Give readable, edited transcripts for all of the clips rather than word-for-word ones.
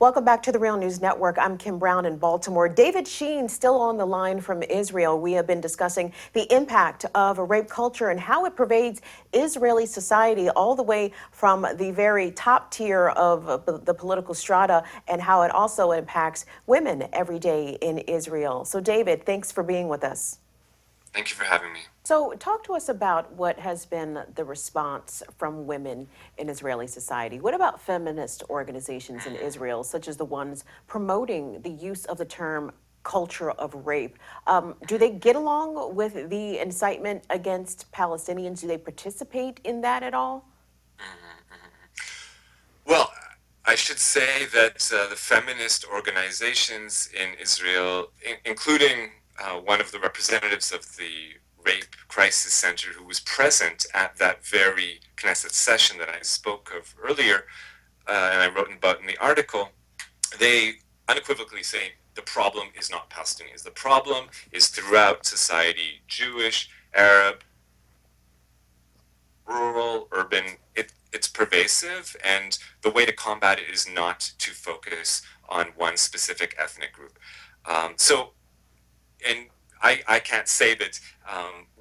Welcome back to the Real News Network. I'm Kim Brown in Baltimore. David Sheen still on the line from Israel. We have been discussing the impact of a rape culture and how it pervades Israeli society all the way from the very top tier of the political strata and how it also impacts women every day in Israel. So David, thanks for being with us. Thank you for having me. So, talk to us about what has been the response from women in Israeli society. What about feminist organizations in Israel, such as the ones promoting the use of the term culture of rape? Do they get along with the incitement against Palestinians? Do they participate in that at all? Well, I should say that the feminist organizations in Israel, including one of the representatives of the Rape Crisis Center who was present at that very Knesset session that I spoke of earlier, and I wrote about in the article, they unequivocally say the problem is not Palestinians. The problem is throughout society, Jewish, Arab, rural, urban. It's pervasive, and the way to combat it is not to focus on one specific ethnic group. And I can't say that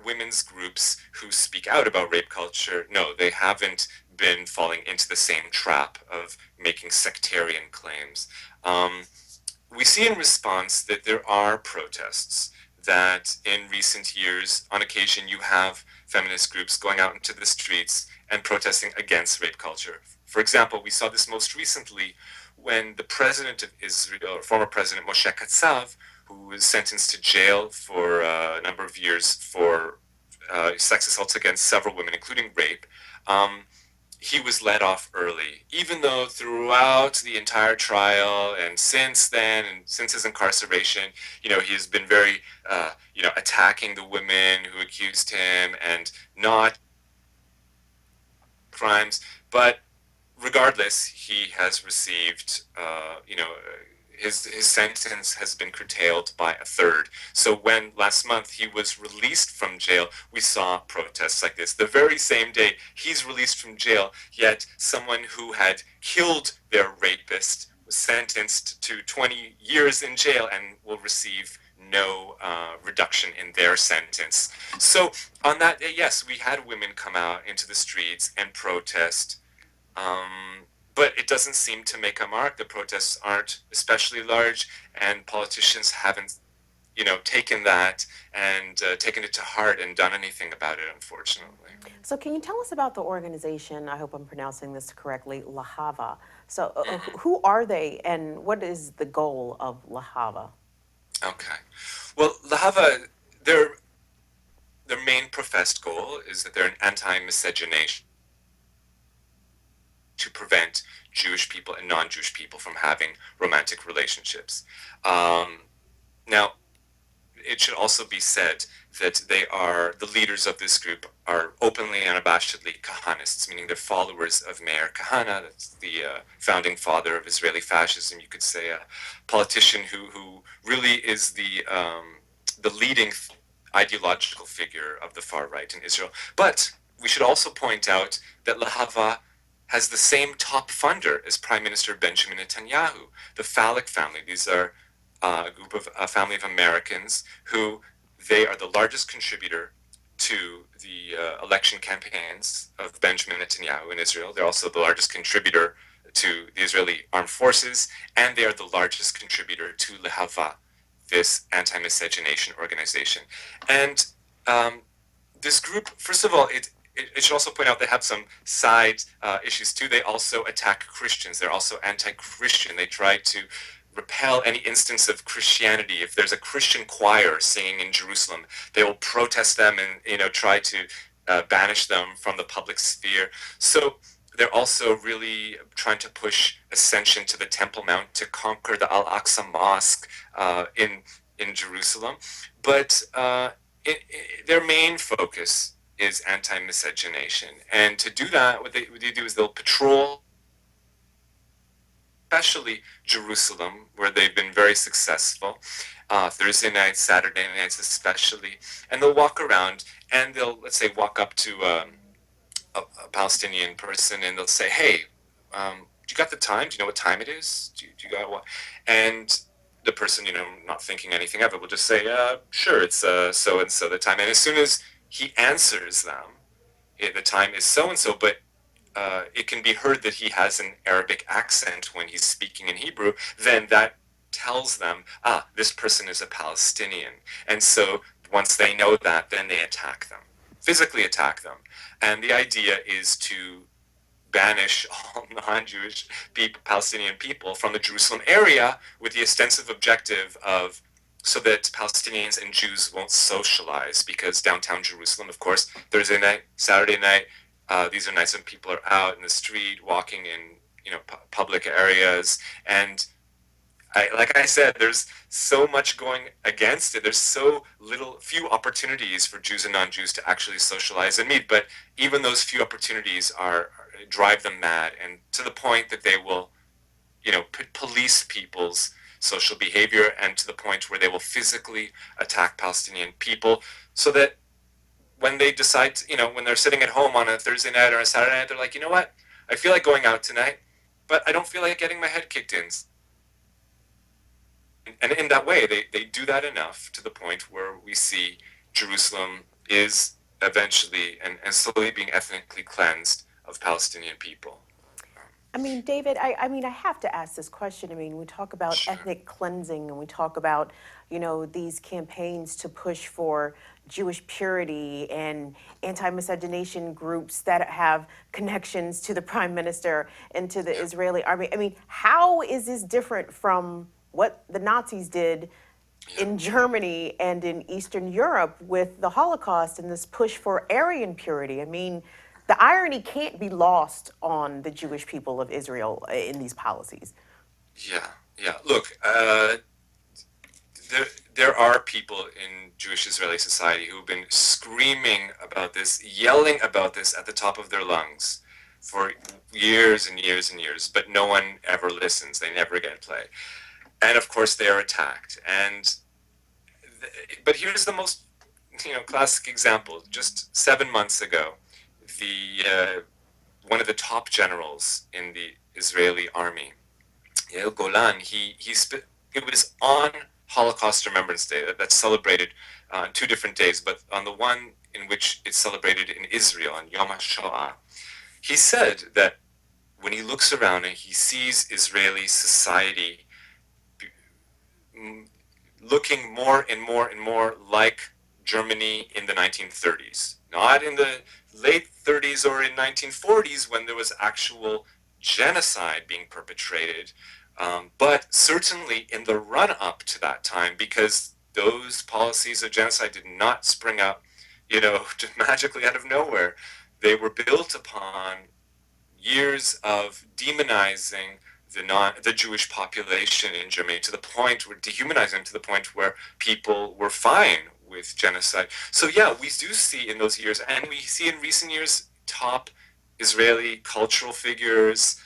women's groups who speak out about rape culture, no, they haven't been falling into the same trap of making sectarian claims. We see in response that there are protests, that in recent years, on occasion, you have feminist groups going out into the streets and protesting against rape culture. For example, we saw this most recently when the president of Israel, or former president Moshe Katsav, who was sentenced to jail for a number of years for sex assaults against several women, including rape, he was let off early, even though throughout the entire trial and since then, and since his incarceration, he's been very, attacking the women who accused him and not crimes. But regardless, he has received, his sentence has been curtailed by a third. So when last month he was released from jail, we saw protests like this. The very same day he's released from jail, yet someone who had killed their rapist was sentenced to 20 years in jail and will receive no reduction in their sentence. So on that day, yes, we had women come out into the streets and protest. But it doesn't seem to make a mark. The protests aren't especially large, and politicians haven't, taken that and taken it to heart and done anything about it, unfortunately. So, can you tell us about the organization? I hope I'm pronouncing this correctly, Lehava. So, who are they, and what is the goal of Lehava? Okay. Well, Lehava, their main professed goal is that they're an anti-miscegenation to prevent Jewish people and non-Jewish people from having romantic relationships. Now, it should also be said that the leaders of this group are openly and unabashedly Kahanists, meaning they're followers of Meir Kahane, that's the founding father of Israeli fascism, you could say, a politician who really is the leading ideological figure of the far right in Israel. But we should also point out that Lehava has the same top funder as Prime Minister Benjamin Netanyahu, the Falak family. These are a family of Americans who they are the largest contributor to the election campaigns of Benjamin Netanyahu in Israel. They're also the largest contributor to the Israeli armed forces, and they are the largest contributor to Lehava, this anti-miscegenation organization. And this group, first of all, it should also point out they have some side issues too. They also attack Christians. They're also anti-Christian. They try to repel any instance of Christianity. If there's a Christian choir singing in Jerusalem, they will protest them and try to banish them from the public sphere. So they're also really trying to push ascension to the Temple Mount to conquer the Al-Aqsa Mosque in Jerusalem. But their main focus is anti-miscegenation. And to do that, what they do is they'll patrol, especially Jerusalem, where they've been very successful, Thursday nights, Saturday nights especially, and they'll walk around and they'll, let's say, walk up to a Palestinian person and they'll say, hey, you got the time? Do you know what time it is? Do you got what? And the person, not thinking anything of it, will just say, sure, it's so and so the time. And as soon as he answers them, the time is so and so, but it can be heard that he has an Arabic accent when he's speaking in Hebrew, then that tells them, this person is a Palestinian. And so once they know that, then they attack them, physically attack them. And the idea is to banish all non-Jewish Palestinian people from the Jerusalem area with the ostensive objective of so that Palestinians and Jews won't socialize, because downtown Jerusalem, of course, Thursday night, Saturday night, these are nights when people are out in the street, walking in public areas, and like I said, there's so much going against it. There's so few opportunities for Jews and non-Jews to actually socialize and meet. But even those few opportunities drive them mad, and to the point that they will, police people's social behavior, and to the point where they will physically attack Palestinian people, so that when they decide, when they're sitting at home on a Thursday night or a Saturday night, they're like, you know what? I feel like going out tonight, but I don't feel like getting my head kicked in. And in that way, they do that enough to the point where we see Jerusalem is eventually and slowly being ethnically cleansed of Palestinian people. I mean, David, I mean, I have to ask this question. I mean, we talk about Sure. ethnic cleansing, and we talk about, these campaigns to push for Jewish purity and anti-miscegenation groups that have connections to the prime minister and to the Israeli army. I mean, how is this different from what the Nazis did in Germany and in Eastern Europe with the Holocaust and this push for Aryan purity? I mean, the irony can't be lost on the Jewish people of Israel in these policies. Yeah. Look, there are people in Jewish Israeli society who've been screaming about this, yelling about this at the top of their lungs for years and years and years, but no one ever listens. They never get play. And of course, they are attacked. But here's the most, classic example. Just 7 months ago, one of the top generals in the Israeli army, Yael Golan, it was on Holocaust Remembrance Day that's celebrated on 2 different days, but on the one in which it's celebrated in Israel, on Yom HaShoah, he said that when he looks around and he sees Israeli society looking more and more and more like Germany in the 1930s, not in the late 30s or in 1940s when there was actual genocide being perpetrated, but certainly in the run-up to that time, because those policies of genocide did not spring up, just magically out of nowhere. They were built upon years of demonizing the Jewish population in Germany, to the point where dehumanizing, to the point where people were fine with genocide. So yeah, we do see in those years, and we see in recent years, top Israeli cultural figures,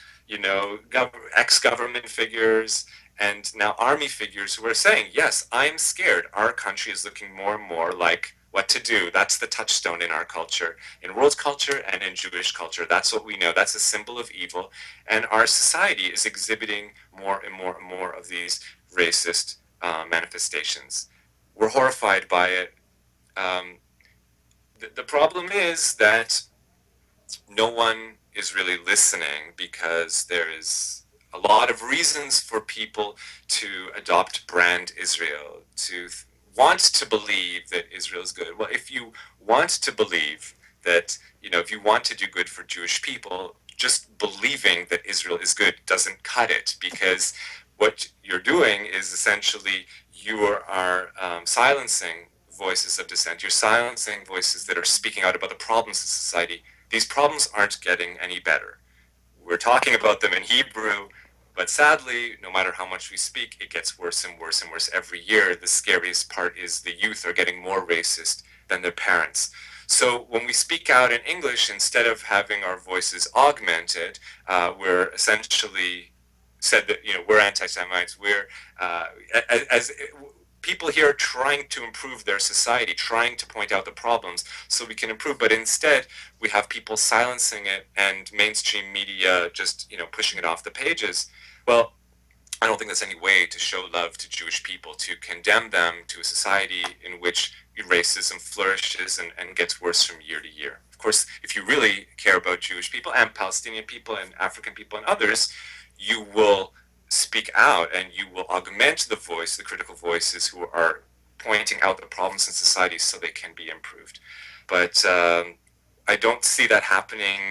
ex-government figures, and now army figures who are saying, yes, I'm scared. Our country is looking more and more like what to do. That's the touchstone in our culture, in world culture and in Jewish culture. That's what we know. That's a symbol of evil. And our society is exhibiting more and more and more of these racist manifestations. We're horrified by it. The problem is that no one is really listening, because there is a lot of reasons for people to adopt brand Israel, to want to believe that Israel is good. Well, if you want to believe that, if you want to do good for Jewish people, just believing that Israel is good doesn't cut it, because what you're doing is essentially you are silencing voices of dissent. You're silencing voices that are speaking out about the problems of society. These problems aren't getting any better. We're talking about them in Hebrew, but sadly, no matter how much we speak, it gets worse and worse and worse every year. The scariest part is the youth are getting more racist than their parents. So when we speak out in English, instead of having our voices augmented, we're essentially said that we're anti-Semites. We're as people here are trying to improve their society, trying to point out the problems so we can improve. But instead, we have people silencing it and mainstream media just, pushing it off the pages. Well, I don't think that's any way to show love to Jewish people, to condemn them to a society in which racism flourishes and gets worse from year to year. Of course, if you really care about Jewish people and Palestinian people and African people and others, you will speak out and you will augment the critical voices who are pointing out the problems in society so they can be improved. But I don't see that happening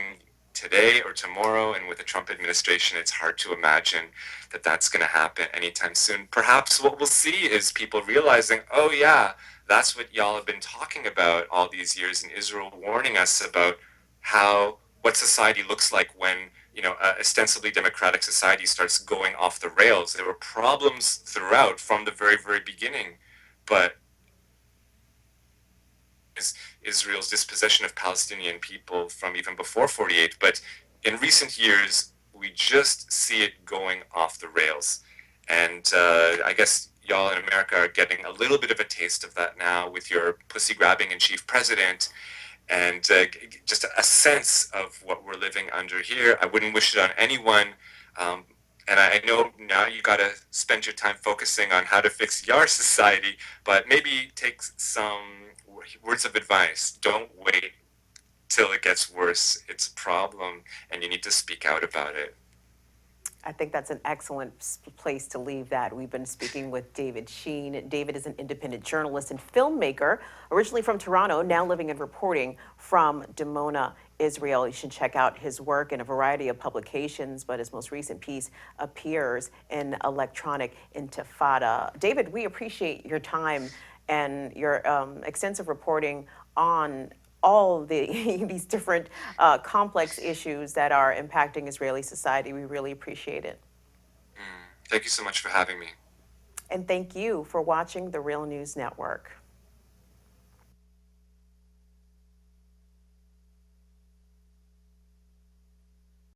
today or tomorrow, and with the Trump administration, it's hard to imagine that that's going to happen anytime soon. Perhaps what we'll see is people realizing, oh yeah, that's what y'all have been talking about all these years in Israel, warning us about what society looks like when a ostensibly democratic society starts going off the rails. There were problems throughout from the very, very beginning, but Israel's dispossession of Palestinian people from even before 48, but in recent years, we just see it going off the rails. And I guess y'all in America are getting a little bit of a taste of that now with your pussy-grabbing in chief president, and just a sense of what we're living under here. I wouldn't wish it on anyone. And I know now you got to spend your time focusing on how to fix your society, but maybe take some words of advice. Don't wait till it gets worse. It's a problem, and you need to speak out about it. I think that's an excellent place to leave that. We've been speaking with David Sheen. David is an independent journalist and filmmaker, originally from Toronto, now living and reporting from Dimona, Israel. You should check out his work in a variety of publications, but his most recent piece appears in Electronic Intifada. David, we appreciate your time and your extensive reporting on all these different complex issues that are impacting Israeli society. We really appreciate it. Thank you so much for having me. And thank you for watching the Real News Network.